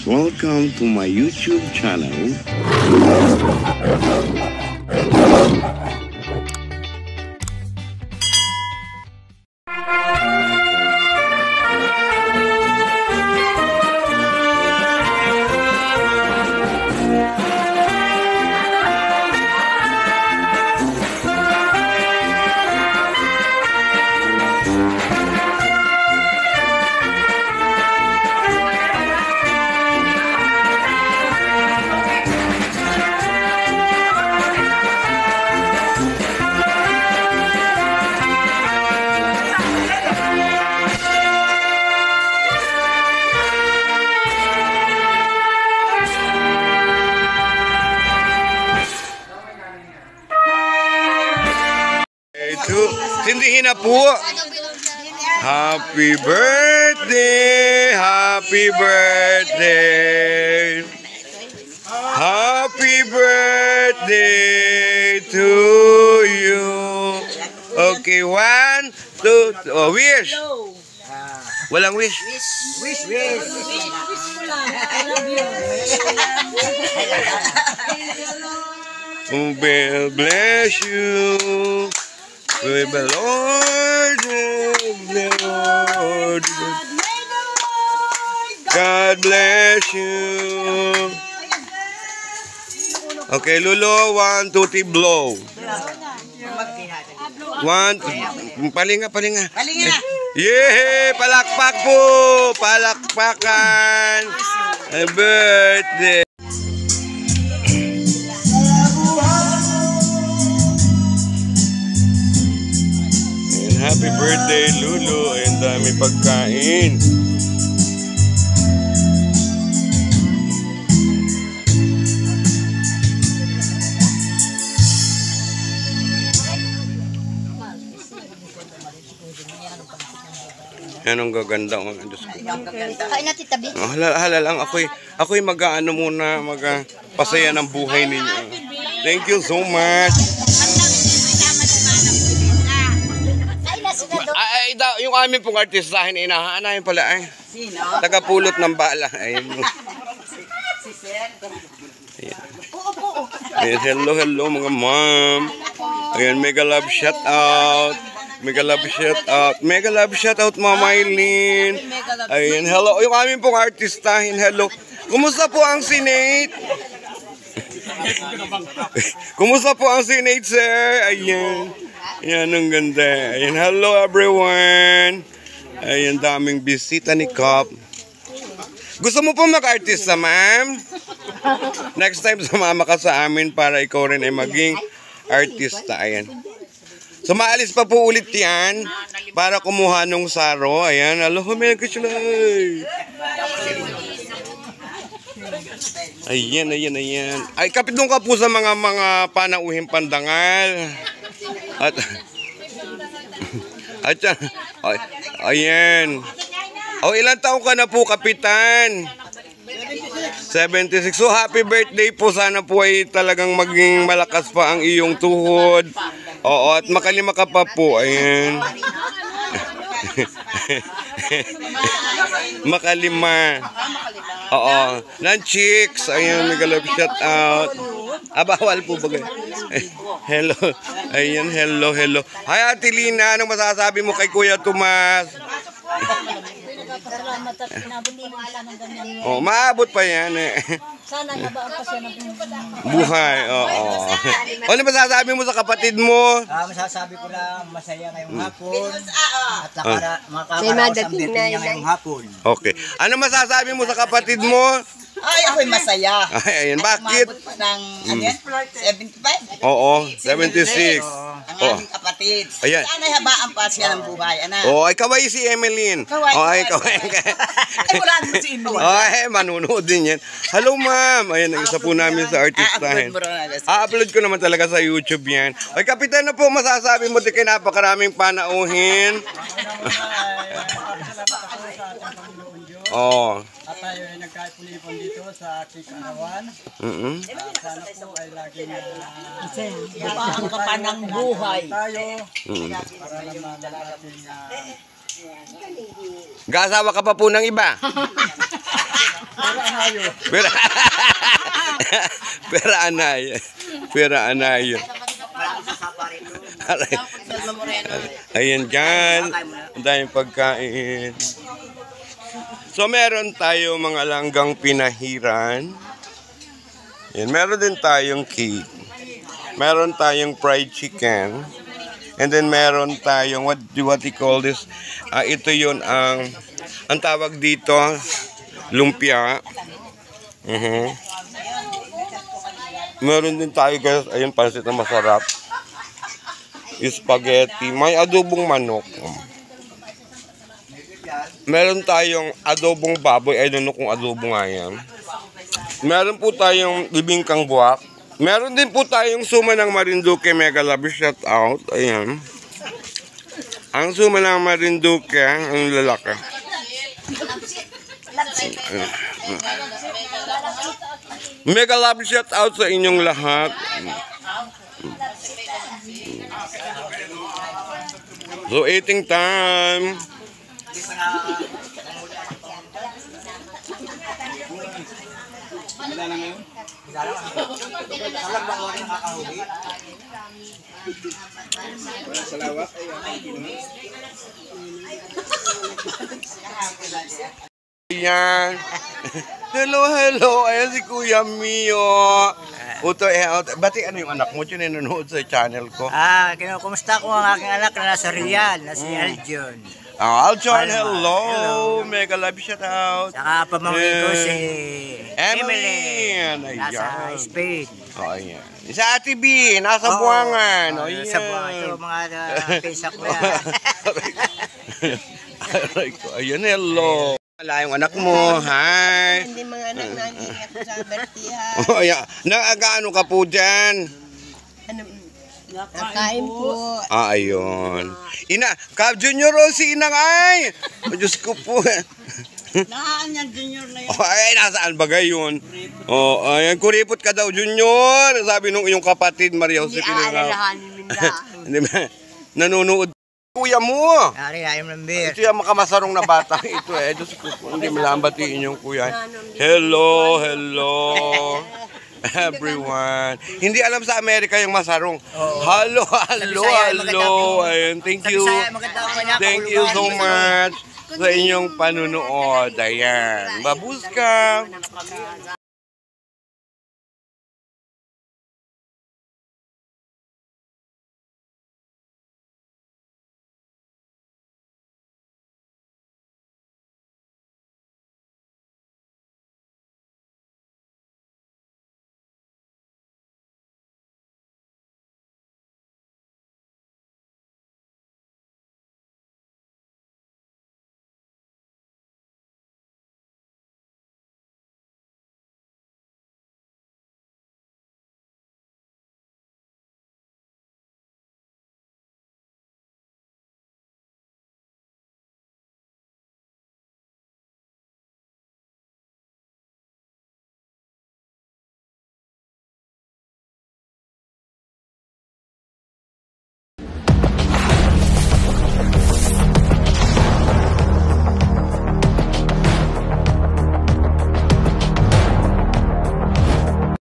Welcome to my YouTube channel. Sindihin na po. Happy birthday, happy birthday, happy birthday to you. Okay, 1, 2, oh, wish. Walang wish. Wish ko lang. I love you. Will bless you. With the Lord, God bless you. Okay, Lulu, 1, 2, 3, blow. 1, palinga. Yeah, palakpak po, palakpakan. Birthday. Happy birthday, Lulu. Ang dami pagkain. Yan ang gaganda. Kain natin tabi. Hala lang. Ako'y mag-ano muna, pasaya ng buhay ninyo. Thank you so much. Yung aming pong artistahin, inahaanahin pala ay. Sino? Tagapulot ng bala. Ayun. Si Sir. Ayan, hello mga ma'am. Ayan, mega love shout out. Mega love shout out Mama Eileen. Ayan, hello. Yung aming pong artistahin, hello. Kumusta po ang Senate? Kumusta po ang Senate, sir? Ayan. Yan ang ganda. Ayan, hello everyone. Ayan, daming bisita ni Cop. Gusto mo po mag-artista, ma'am? Next time, sumama ka sa amin para ikaw rin ay maging artista. Ayan. So, maalis pa po ulit yan para kumuha nung saro. Ayan, hello, mega shalay. Ayan. Ay, kapit doon ka po sa mga panauhing pandangal. At ayan. Oh, ilang taon ka na po, Kapitan? 76. So, happy birthday po. Sana po ay talagang maging malakas pa ang iyong tuhod. Oo, at makalima ka pa po. Ayan. Makalima. Oo. Lunchicks. Ayan, nag-love shout out. Bawal po ba kayo? Hello. Ayan, hello. Hi, Ate Lina. Anong masasabi mo kay Kuya Tomas? Salamat at pinabili mo siya ng ganyan. Oh, maabot pa yan eh. Sana nabaan pa siya ng buhay. Oo. Ano masasabi mo sa kapatid mo? Masasabi ko lang masaya ngayong hapon at makakaraos ang birthday niya ngayong hapon. Okay. Ano masasabi mo sa kapatid mo? Ay, ako'y masaya. Ay, ayan. Bakit? Umabot pa ng, 75? Oo, 76. Ang aming kapatid. Ayan. Sana'y habaan pa siya ng buhay, anak. Oh, ay kaway si Emeline. Ay, kaway. Ay, wala mo si Emily. Ay, manunood din yan. Hello, ma'am. Ayan, ang isa po namin sa artistahin. A-upload ko naman talaga sa YouTube yan. Ay, Kapitan na po, masasabi mo di kayo napakaraming panauhin. Oh. At tayo ay nagkaipon-ipon dito sa aking kanawan. Sana po ay laging Habaan ka pa ng buhay. tayo para naman ang ating Gasawa ka pa po ng iba. Pera Pera anay. Pera anay. Aray. Ayan dyan. Ang daming pagkain. So meron tayo mga langgang pinahiran. Yan, meron din tayong cake. Meron tayong fried chicken. And then meron tayong what you call this? Ito yun ang tawag dito lumpia. Meron din tayo guys, ayun pansit na masarap. Spaghetti, may adobong manok. Meron tayong adobong baboy, I don't know kung adobo nga yan. Meron po tayong bibingkang buwak. Meron din po tayong suma ng Marinduque Mega Love, shout out. Ayan. Ang suma ng Marinduque, ang lalaki. Mega Love, shout out sa inyong lahat. So eating time. Ayan. Hello, hello. Ayan si Kuya Mio. Bati ano yung anak mo? Yung nanonood sa channel ko. Kinukumusta ko ang aking anak na nasa Riyadh, na si Aljon. Aljon, hello. Mega love shout out. Saka pamangkin ko si Emily. Nasa Spain. Ayan. Sa Ate B, nasa Buangan. Ayan. Sa Buangan. Ito mga pesa ko yan. Ayan, hello. Wala yung anak mo, hi. Hindi mga anak nangiyak sa bertihan. Oh, yeah. Nag-ano ka po dyan? Nakain po. Ayun. Ina, Cab Junior o si Inang ay. Diyos ko po. Naan yan, Junior na yan. Ay, nasaan ba gayon? Ayan, kuripot ka daw, Junior. Sabi nung iyong kapatid, Maria Jose Pinagaw. Hindi ba? Nanonood. Kuya mo. Ari, ayam ng beer. Ito yung makamasarong na bata. Ito Diyos ko po. Hindi malambatiin yung kuya. Hello, hello. Everyone. Hindi alam sa Amerika yung masarong. Hello, hello, hello. Ayun, thank you. Thank you so much sa inyong panunood. Ayan. Babuska.